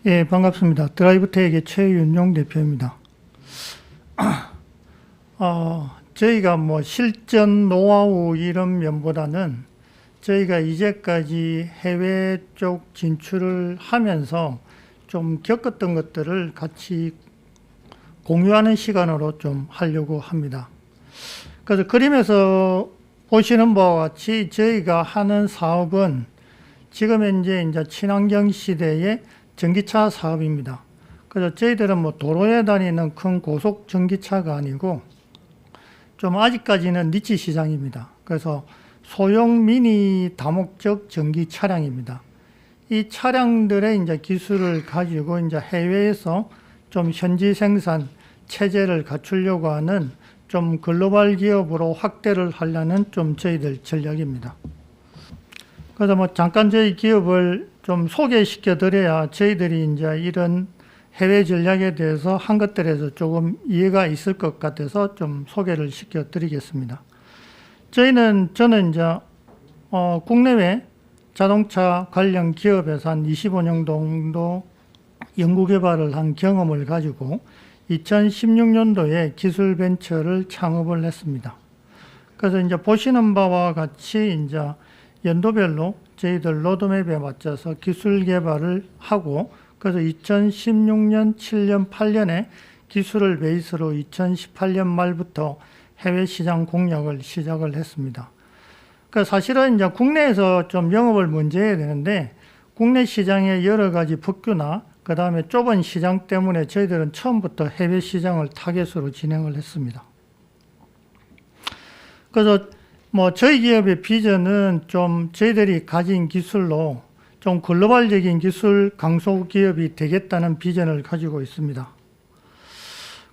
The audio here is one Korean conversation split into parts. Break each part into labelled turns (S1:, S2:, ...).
S1: 예, 반갑습니다. 드라이브텍의 최윤용 대표입니다. 저희가 뭐 실전 노하우 이런 면보다는 저희가 이제까지 해외 쪽 진출을 하면서 좀 겪었던 것들을 같이 공유하는 시간으로 좀 하려고 합니다. 그래서 그림에서 보시는 바와 같이 저희가 하는 사업은 지금 현재 이제 친환경 시대의 전기차 사업입니다. 그래서 저희들은 뭐 도로에 다니는 큰 고속 전기차가 아니고 좀 아직까지는 니치 시장입니다. 그래서 소형 미니 다목적 전기 차량입니다. 이 차량들의 이제 기술을 가지고 이제 해외에서 좀 현지 생산 체제를 갖추려고 하는 좀 글로벌 기업으로 확대를 하려는 좀 저희들 전략입니다. 그래서 뭐 잠깐 저희 기업을 좀 소개시켜 드려야 저희들이 이제 이런 해외 전략에 대해서 한 것들에서 조금 이해가 있을 것 같아서 좀 소개를 시켜 드리겠습니다. 저는 이제 국내외 자동차 관련 기업에서 한 25년 정도 연구 개발을 한 경험을 가지고 2016년도에 기술 벤처를 창업을 했습니다. 그래서 이제 보시는 바와 같이 이제 연도별로 저희들 로드맵에 맞춰서 기술 개발을 하고, 그래서 2016년, 7년, 8년에 기술을 베이스로 2018년 말부터 해외 시장 공략을 시작을 했습니다. 그러니까 사실은 이제 국내에서 좀 영업을 먼저 해야 되는데, 국내 시장의 여러 가지 법규나 그 다음에 좁은 시장 때문에 저희들은 처음부터 해외 시장을 타겟으로 진행을 했습니다. 그래서 뭐 저희 기업의 비전은 좀 저희들이 가진 기술로 좀 글로벌적인 기술 강소 기업이 되겠다는 비전을 가지고 있습니다.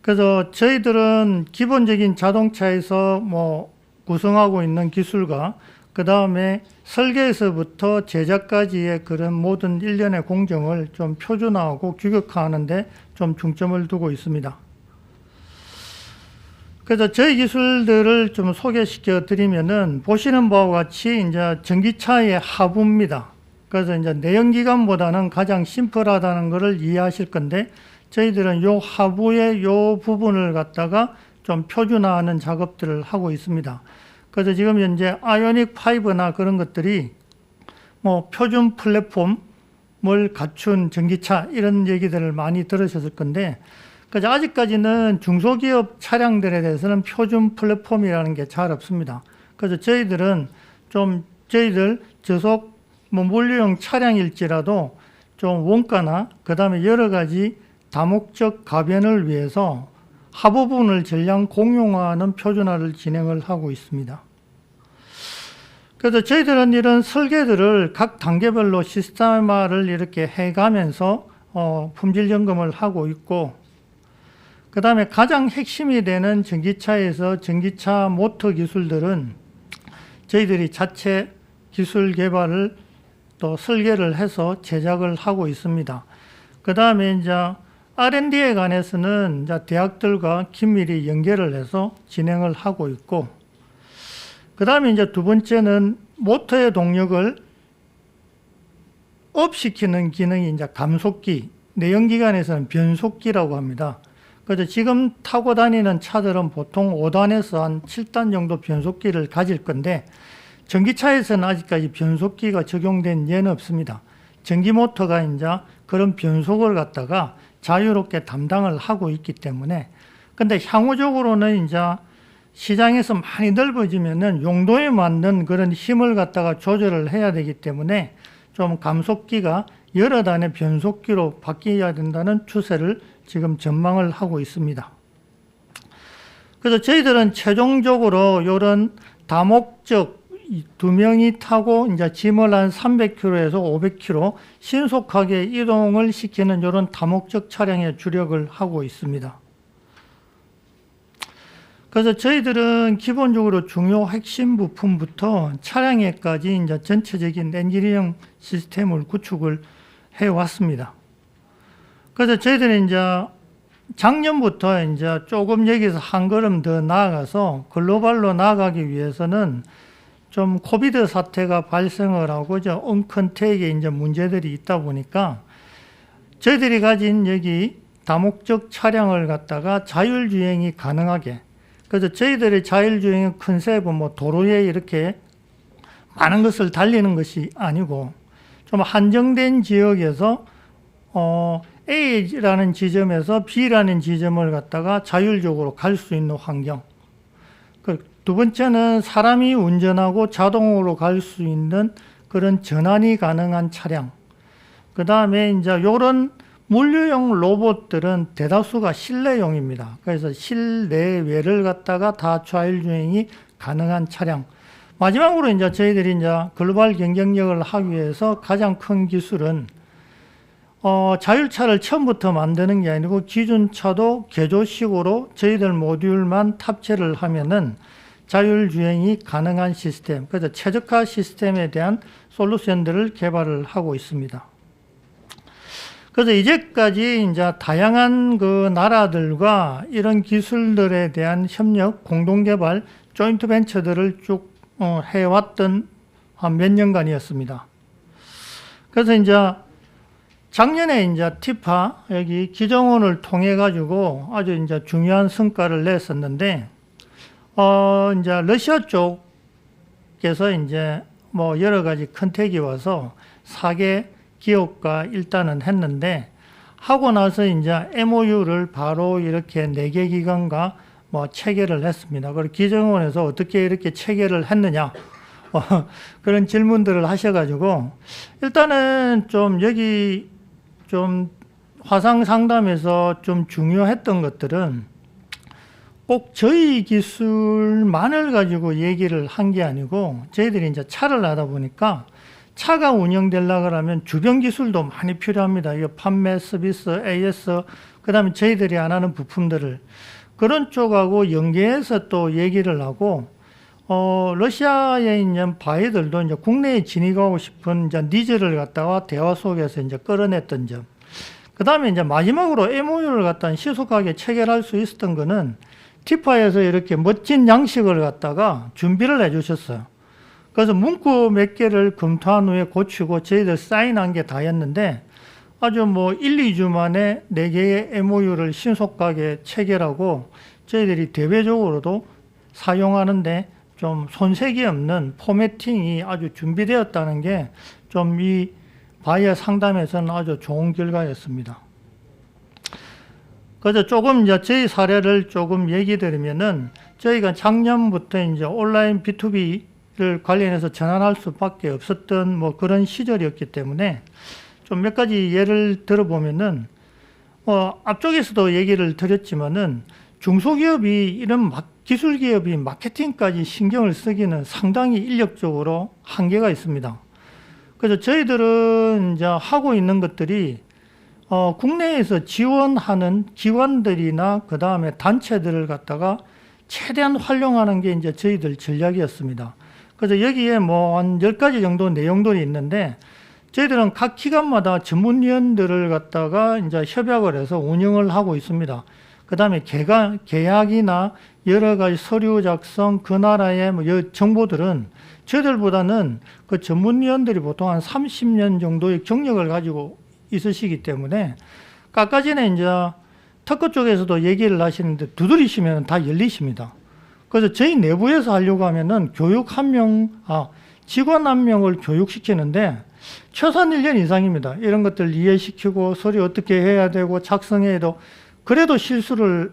S1: 그래서 저희들은 기본적인 자동차에서 뭐 구성하고 있는 기술과 그 다음에 설계에서부터 제작까지의 그런 모든 일련의 공정을 좀 표준화하고 규격화하는 데 좀 중점을 두고 있습니다. 그래서 저희 기술들을 좀 소개시켜 드리면은 보시는 바와 같이 이제 전기차의 하부입니다. 그래서 이제 내연기관보다는 가장 심플하다는 것을 이해하실 건데, 저희들은 요 하부의 요 부분을 갖다가 좀 표준화하는 작업들을 하고 있습니다. 그래서 지금 현재 아이오닉 5나 그런 것들이 뭐 표준 플랫폼을 갖춘 전기차 이런 얘기들을 많이 들으셨을 건데, 그래서 아직까지는 중소기업 차량들에 대해서는 표준 플랫폼이라는 게 잘 없습니다. 그래서 저희들은 좀 저희들 저속 뭐 물류용 차량일지라도 좀 원가나 그 다음에 여러 가지 다목적 가변을 위해서 하부 부분을 전량 공용화하는 표준화를 진행을 하고 있습니다. 그래서 저희들은 이런 설계들을 각 단계별로 시스템화를 이렇게 해가면서 품질 점검을 하고 있고, 그 다음에 가장 핵심이 되는 전기차에서 전기차 모터 기술들은 저희들이 자체 기술 개발을 또 설계를 해서 제작을 하고 있습니다. 그 다음에 이제 R&D에 관해서는 이제 대학들과 긴밀히 연계를 해서 진행을 하고 있고, 그 다음에 이제 두 번째는 모터의 동력을 업시키는 기능이 이제 감속기, 내연기관에서는 변속기라고 합니다. 그래서 지금 타고 다니는 차들은 보통 5단에서 한 7단 정도 변속기를 가질 건데, 전기차에서는 아직까지 변속기가 적용된 예는 없습니다. 전기 모터가 이제 그런 변속을 갖다가 자유롭게 담당을 하고 있기 때문에, 근데 향후적으로는 이제 시장에서 많이 넓어지면은 용도에 맞는 그런 힘을 갖다가 조절을 해야 되기 때문에 좀 감속기가 여러 단의 변속기로 바뀌어야 된다는 추세를 지금 전망을 하고 있습니다. 그래서 저희들은 최종적으로 이런 다목적 두 명이 타고 이제 짐을 한 300km에서 500km 신속하게 이동을 시키는 이런 다목적 차량에 주력을 하고 있습니다. 그래서 저희들은 기본적으로 중요 핵심 부품부터 차량에까지 이제 전체적인 엔지니어링 시스템을 구축을 해 왔습니다. 그래서 저희들이 이제 작년부터 이제 조금 여기서 한 걸음 더 나아가서 글로벌로 나아가기 위해서는 좀 코비드 사태가 발생을 하고 이제 언컨택에 이제 문제들이 있다 보니까 저희들이 가진 여기 다목적 차량을 갖다가 자율주행이 가능하게, 그래서 저희들의 자율주행의 컨셉은 뭐 도로에 이렇게 많은 것을 달리는 것이 아니고 좀 한정된 지역에서 A라는 지점에서 B라는 지점을 갖다가 자율적으로 갈 수 있는 환경. 두 번째는 사람이 운전하고 자동으로 갈 수 있는 그런 전환이 가능한 차량. 그 다음에 이제 요런 물류용 로봇들은 대다수가 실내용입니다. 그래서 실내외를 갖다가 다 자율주행이 가능한 차량. 마지막으로 이제 저희들이 이제 글로벌 경쟁력을 하기 위해서 가장 큰 기술은 자율차를 처음부터 만드는 게 아니고 기존차도 개조식으로 저희들 모듈만 탑재를 하면은 자율주행이 가능한 시스템, 그래서 최적화 시스템에 대한 솔루션들을 개발을 하고 있습니다. 그래서 이제까지 이제 다양한 그 나라들과 이런 기술들에 대한 협력, 공동개발, 조인트 벤처들을 쭉 해왔던 한 몇 년간이었습니다. 그래서 이제 작년에 이제 티파 여기 기정원을 통해 가지고 아주 이제 중요한 성과를 냈었는데, 이제 러시아 쪽에서 이제 뭐 여러 가지 컨택이 와서 4개 기업과 일단은 했는데, 하고 나서 이제 MOU를 바로 이렇게 4개 기관과 뭐 체결을 했습니다. 그리고 기정원에서 어떻게 이렇게 체결을 했느냐, 그런 질문들을 하셔가지고, 일단은 좀 여기 좀 화상 상담에서 좀 중요했던 것들은 꼭 저희 기술만을 가지고 얘기를 한 게 아니고, 저희들이 이제 차를 하다 보니까 차가 운영되려고 하면 주변 기술도 많이 필요합니다. 이거 판매, 서비스, AS, 그 다음에 저희들이 안 하는 부품들을 그런 쪽하고 연계해서 또 얘기를 하고, 러시아에 있는 바이들도 이제 국내에 진입하고 싶은 이제 니즈를 갖다가 대화 속에서 이제 끌어냈던 점. 그 다음에 이제 마지막으로 MOU를 갖다 신속하게 체결할 수 있었던 거는 티파에서 이렇게 멋진 양식을 갖다가 준비를 해 주셨어요. 그래서 문구 몇 개를 검토한 후에 고치고 저희들 사인한 게 다였는데, 아주 뭐 1, 2주 만에 4개의 MOU를 신속하게 체결하고 저희들이 대외적으로도 사용하는데 좀 손색이 없는 포매팅이 아주 준비되었다는 게 좀 이 바이어 상담에서는 아주 좋은 결과였습니다. 그래서 조금 이제 저희 사례를 조금 얘기 드리면은, 저희가 작년부터 이제 온라인 B2B를 관련해서 전환할 수밖에 없었던 뭐 그런 시절이었기 때문에 좀 몇 가지 예를 들어보면은, 앞쪽에서도 얘기를 드렸지만은 중소기업이 이런 기술기업이 마케팅까지 신경을 쓰기는 상당히 인력적으로 한계가 있습니다. 그래서 저희들은 이제 하고 있는 것들이 국내에서 지원하는 기관들이나 그 다음에 단체들을 갖다가 최대한 활용하는 게 이제 저희들 전략이었습니다. 그래서 여기에 뭐 한 10가지 정도 내용들이 있는데, 저희들은 각 기관마다 전문위원들을 갖다가 이제 협약을 해서 운영을 하고 있습니다. 그 다음에 계약이나 여러 가지 서류 작성, 그 나라의 뭐 정보들은 저희들보다는 그 전문위원들이 보통 한 30년 정도의 경력을 가지고 있으시기 때문에, 아까 전에 이제 특허 쪽에서도 얘기를 하시는데 두드리시면 다 열리십니다. 그래서 저희 내부에서 하려고 하면은 직원 한 명을 교육시키는데 최소한 1년 이상입니다. 이런 것들 이해시키고 서류 어떻게 해야 되고 작성해야 도 그래도 실수를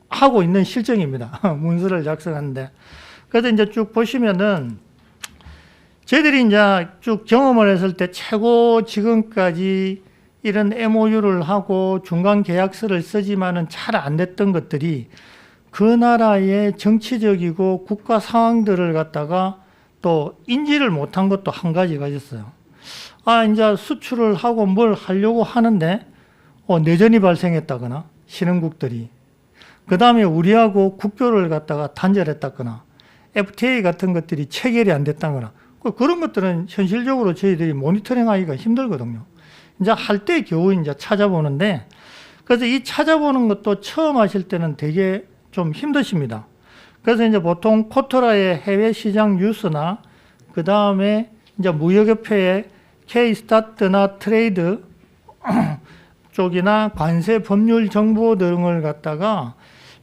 S1: 하고 있는 실정입니다. 문서를 작성하는데. 그래서 이제 쭉 보시면은 저희들이 이제 쭉 경험을 했을 때 최고 지금까지 이런 MOU를 하고 중간 계약서를 쓰지만은 잘 안 됐던 것들이 그 나라의 정치적이고 국가 상황들을 갖다가 또 인지를 못한 것도 한 가지가 있었어요. 이제 수출을 하고 뭘 하려고 하는데 내전이 발생했다거나 신흥국들이, 그 다음에 우리하고 국교를 갖다가 단절했다거나 FTA 같은 것들이 체결이 안 됐다거나, 그런 것들은 현실적으로 저희들이 모니터링 하기가 힘들거든요. 이제 할 때 겨우 이제 찾아보는데, 그래서 이 찾아보는 것도 처음 하실 때는 되게 좀 힘드십니다. 그래서 이제 보통 코트라의 해외 시장 뉴스나 그 다음에 이제 무역협회의 K-스타트나 트레이드 쪽이나 관세 법률 정보 등을 갖다가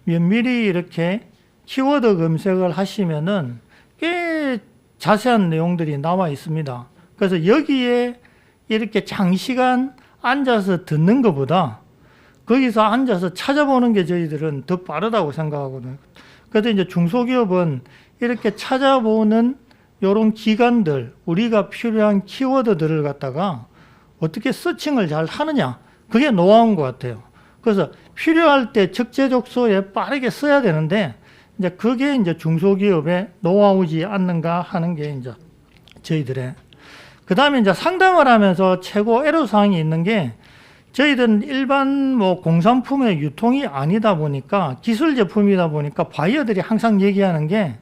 S1: 면밀히 이렇게 키워드 검색을 하시면은 꽤 자세한 내용들이 나와 있습니다. 그래서 여기에 이렇게 장시간 앉아서 듣는 것보다 거기서 앉아서 찾아보는 게 저희들은 더 빠르다고 생각하거든요. 그래서 이제 중소기업은 이렇게 찾아보는 이런 기관들, 우리가 필요한 키워드들을 갖다가 어떻게 서칭을 잘 하느냐, 그게 노하우인 것 같아요. 그래서 필요할 때 적재적소에 빠르게 써야 되는데, 이제 그게 이제 중소기업의 노하우지 않는가 하는 게 이제 저희들의. 그 다음에 이제 상담을 하면서 최고 애로사항이 있는 게, 저희들은 일반 뭐 공산품의 유통이 아니다 보니까, 기술 제품이다 보니까 바이어들이 항상 얘기하는 게,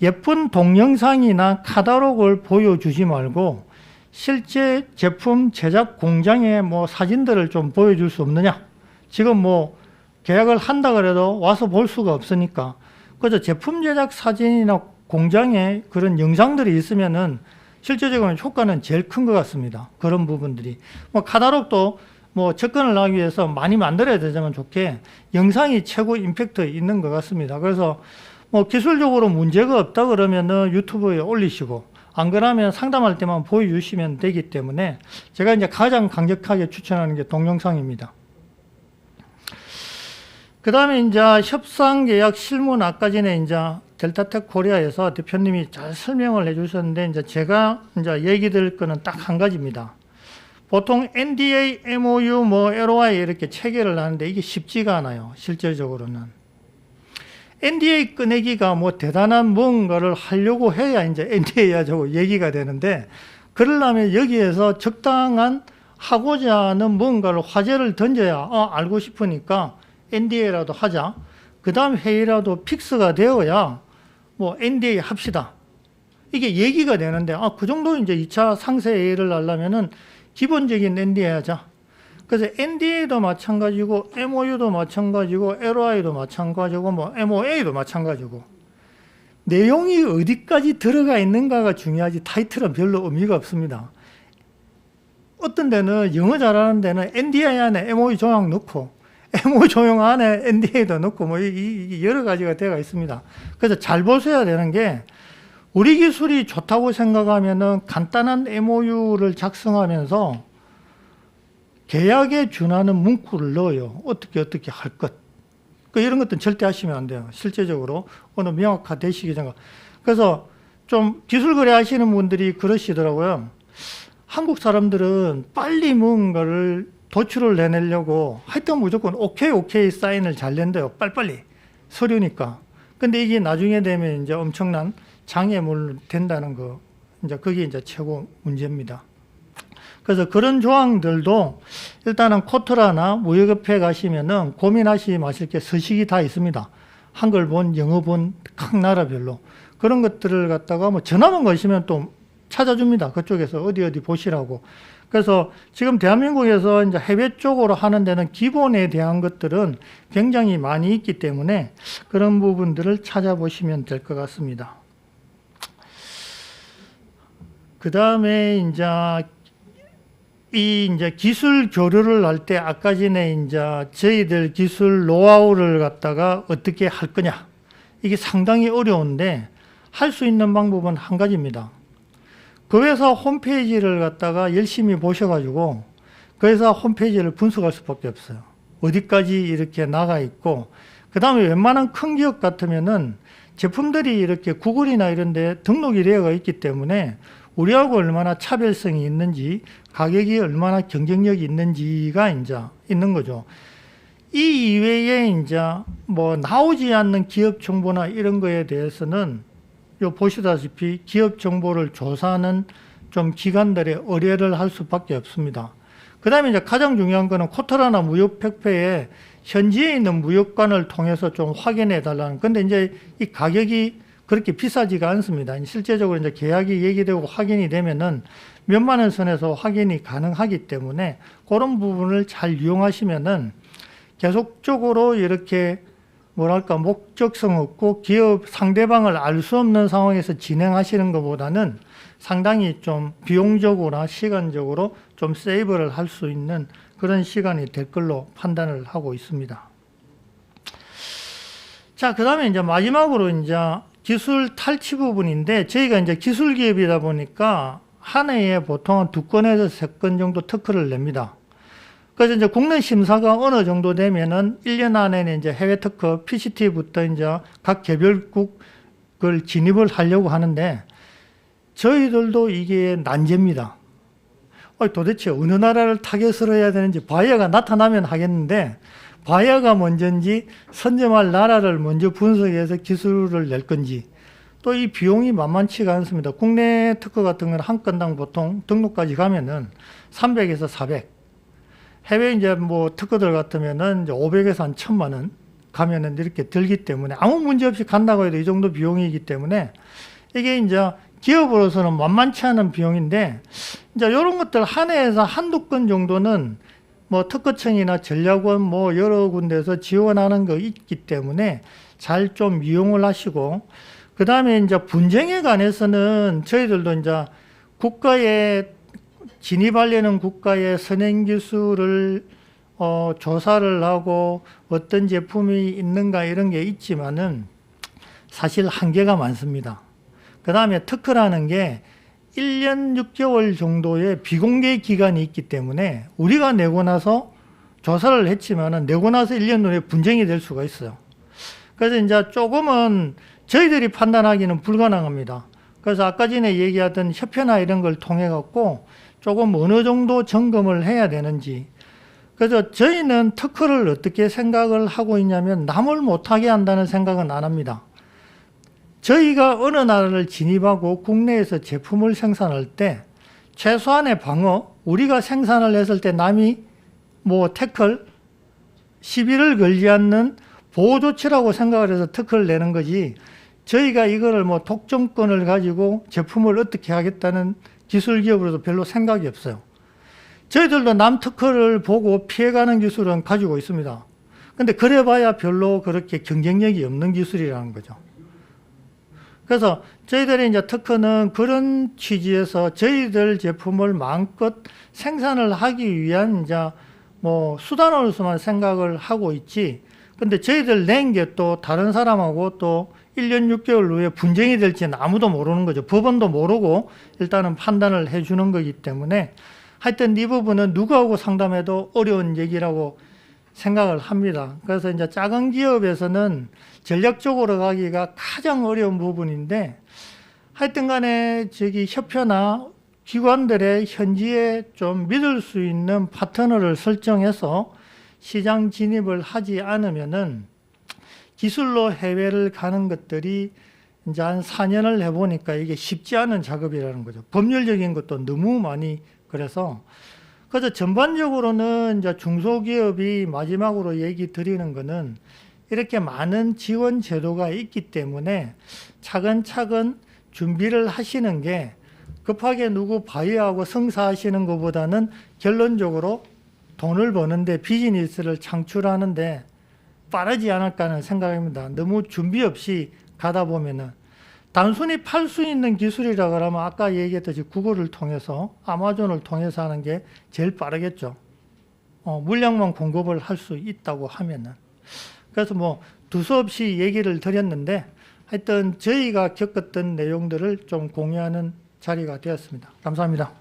S1: 예쁜 동영상이나 카탈로그를 보여주지 말고 실제 제품 제작 공장의 뭐 사진들을 좀 보여줄 수 없느냐. 지금 뭐 계약을 한다 그래도 와서 볼 수가 없으니까. 그래서 제품 제작 사진이나 공장에 그런 영상들이 있으면은 실제적으로 효과는 제일 큰 것 같습니다. 그런 부분들이. 뭐 카탈로그도 뭐 접근을 하기 위해서 많이 만들어야 되지만 좋게 영상이 최고 임팩트 있는 것 같습니다. 그래서 뭐 기술적으로 문제가 없다 그러면은 유튜브에 올리시고, 안 그러면 상담할 때만 보여주시면 되기 때문에 제가 이제 가장 강력하게 추천하는 게 동영상입니다. 그 다음에 이제 협상계약 실무 아까 전에 이제 델타텍 코리아에서 대표님이 잘 설명을 해주셨는데, 이제 제가 이제 얘기 드릴 거는 딱 한 가지입니다. 보통 NDA, MOU, 뭐 LOI 이렇게 체결을 하는데 이게 쉽지가 않아요. 실질적으로는. NDA 꺼내기가 뭐 대단한 뭔가를 하려고 해야 이제 NDA 하자고 얘기가 되는데, 그러려면 여기에서 적당한 하고자 하는 뭔가를 화제를 던져야 알고 싶으니까 NDA라도 하자. 그 다음 회의라도 픽스가 되어야 뭐 NDA 합시다. 이게 얘기가 되는데, 그 정도 이제 2차 상세 회의를 하려면은 기본적인 NDA 하자. 그래서 NDA도 마찬가지고, MOU도 마찬가지고, LOI도 마찬가지고, 뭐 MOA도 마찬가지고. 내용이 어디까지 들어가 있는가가 중요하지 타이틀은 별로 의미가 없습니다. 어떤 데는 영어 잘하는 데는 NDA 안에 MOU 조항 넣고, MOU 조항 안에 NDA도 넣고, 뭐 여러 가지가 되어 있습니다. 그래서 잘 보셔야 되는 게, 우리 기술이 좋다고 생각하면은 간단한 MOU를 작성하면서 계약에 준하는 문구를 넣어요. 어떻게 할 것. 이런 것들은 절대 하시면 안 돼요. 실제적으로 어느 명확화되시기 전에. 그래서 좀 기술 거래 하시는 분들이 그러시더라고요. 한국 사람들은 빨리 뭔가를 도출을 해내려고 하여튼 무조건 오케이 사인을 잘 낸대요. 빨리빨리. 서류니까. 근데 이게 나중에 되면 이제 엄청난 장애물 된다는 거. 이제 그게 이제 최고 문제입니다. 그래서 그런 조항들도 일단은 코트라나 무역협회 가시면은 고민하시 마실 게 서식이 다 있습니다. 한글본, 영어본 각 나라별로. 그런 것들을 갖다가 뭐 전화만 거시면 또 찾아줍니다. 그쪽에서 어디 보시라고. 그래서 지금 대한민국에서 이제 해외 쪽으로 하는 데는 기본에 대한 것들은 굉장히 많이 있기 때문에 그런 부분들을 찾아보시면 될 것 같습니다. 그 다음에 이제 기술 교류를 할 때 아까 전에 이제 저희들 기술 노하우를 갖다가 어떻게 할 거냐. 이게 상당히 어려운데 할 수 있는 방법은 한 가지입니다. 그 회사 홈페이지를 갖다가 열심히 보셔가지고 그 회사 홈페이지를 분석할 수밖에 없어요. 어디까지 이렇게 나가 있고, 그 다음에 웬만한 큰 기업 같으면은 제품들이 이렇게 구글이나 이런 데 등록이 되어 있기 때문에 우리하고 얼마나 차별성이 있는지, 가격이 얼마나 경쟁력이 있는지가 이제 있는 거죠. 이 이외에 이제 뭐 나오지 않는 기업 정보나 이런 거에 대해서는 요 보시다시피 기업 정보를 조사하는 좀 기관들의 의뢰를 할 수밖에 없습니다. 그 다음에 이제 가장 중요한 거는 코트라나 무역협회에 현지에 있는 무역관을 통해서 좀 확인해 달라는. 근데 이제 이 가격이 그렇게 비싸지가 않습니다. 실제적으로 이제 계약이 얘기되고 확인이 되면은 몇만 원 선에서 확인이 가능하기 때문에 그런 부분을 잘 이용하시면은 계속적으로 이렇게 뭐랄까 목적성 없고 기업 상대방을 알 수 없는 상황에서 진행하시는 것보다는 상당히 좀 비용적으로나 시간적으로 좀 세이브를 할 수 있는 그런 시간이 될 걸로 판단을 하고 있습니다. 자, 그 다음에 이제 마지막으로 이제 기술 탈취 부분인데, 저희가 이제 기술 기업이다 보니까 한 해에 보통 2건에서 3건 정도 특허를 냅니다. 그래서 이제 국내 심사가 어느 정도 되면은 1년 안에는 이제 해외 특허, PCT부터 이제 각 개별국을 진입을 하려고 하는데, 저희들도 이게 난제입니다. 도대체 어느 나라를 타겟으로 해야 되는지, 바이어가 나타나면 하겠는데, 바이어가 먼저인지 선점할 나라를 먼저 분석해서 기술을 낼 건지, 또 이 비용이 만만치가 않습니다. 국내 특허 같은 건 한 건당 보통 등록까지 가면은 300에서 400. 해외 이제 뭐 특허들 같으면은 이제 500에서 한 1000만 원 가면은 이렇게 들기 때문에 아무 문제 없이 간다고 해도 이 정도 비용이기 때문에 이게 이제 기업으로서는 만만치 않은 비용인데, 이제 이런 것들 한 해에서 한두 건 정도는 뭐 특허청이나 전략원 뭐 여러 군데에서 지원하는 거 있기 때문에 잘 좀 이용을 하시고, 그 다음에 이제 분쟁에 관해서는 저희들도 이제 국가에 진입하려는 국가의 선행 기술을 조사를 하고 어떤 제품이 있는가 이런 게 있지만은 사실 한계가 많습니다. 그 다음에 특허라는 게 1년 6개월 정도의 비공개 기간이 있기 때문에 우리가 내고 나서 조사를 했지만은 내고 나서 1년 후에 분쟁이 될 수가 있어요. 그래서 이제 조금은 저희들이 판단하기는 불가능합니다. 그래서 아까 전에 얘기하던 협회나 이런 걸 통해 갖고 조금 어느 정도 점검을 해야 되는지. 그래서 저희는 특허를 어떻게 생각을 하고 있냐면 남을 못하게 한다는 생각은 안 합니다. 저희가 어느 나라를 진입하고 국내에서 제품을 생산할 때 최소한의 방어, 우리가 생산을 했을 때 남이 뭐 태클, 시비를 걸지 않는 보호 조치라고 생각을 해서 특허를 내는 거지, 저희가 이거를 뭐 독점권을 가지고 제품을 어떻게 하겠다는 기술 기업으로도 별로 생각이 없어요. 저희들도 남 특허를 보고 피해가는 기술은 가지고 있습니다. 근데 그래봐야 별로 그렇게 경쟁력이 없는 기술이라는 거죠. 그래서 저희들이 이제 특허는 그런 취지에서 저희들 제품을 마음껏 생산을 하기 위한 이제 뭐 수단으로서만 생각을 하고 있지, 근데 저희들 낸 게 또 다른 사람하고 또 1년 6개월 후에 분쟁이 될지는 아무도 모르는 거죠. 법원도 모르고 일단은 판단을 해주는 거기 때문에 하여튼 이 부분은 누구하고 상담해도 어려운 얘기라고 생각을 합니다. 그래서 이제 작은 기업에서는 전략적으로 가기가 가장 어려운 부분인데, 하여튼 간에 저기 협회나 기관들의 현지에 좀 믿을 수 있는 파트너를 설정해서 시장 진입을 하지 않으면은 기술로 해외를 가는 것들이 이제 한 4년을 해보니까 이게 쉽지 않은 작업이라는 거죠. 법률적인 것도 너무 많이 그래서 전반적으로는 이제 중소기업이 마지막으로 얘기 드리는 거는 이렇게 많은 지원 제도가 있기 때문에 차근차근 준비를 하시는 게 급하게 누구 바이어하고 성사하시는 것보다는 결론적으로 돈을 버는데 비즈니스를 창출하는데 빠르지 않을까 하는 생각입니다. 너무 준비 없이 가다 보면은 단순히 팔 수 있는 기술이라 그러면 아까 얘기했듯이 구글을 통해서 아마존을 통해서 하는 게 제일 빠르겠죠. 물량만 공급을 할 수 있다고 하면은. 그래서 뭐 두서없이 얘기를 드렸는데 하여튼 저희가 겪었던 내용들을 좀 공유하는 자리가 되었습니다. 감사합니다.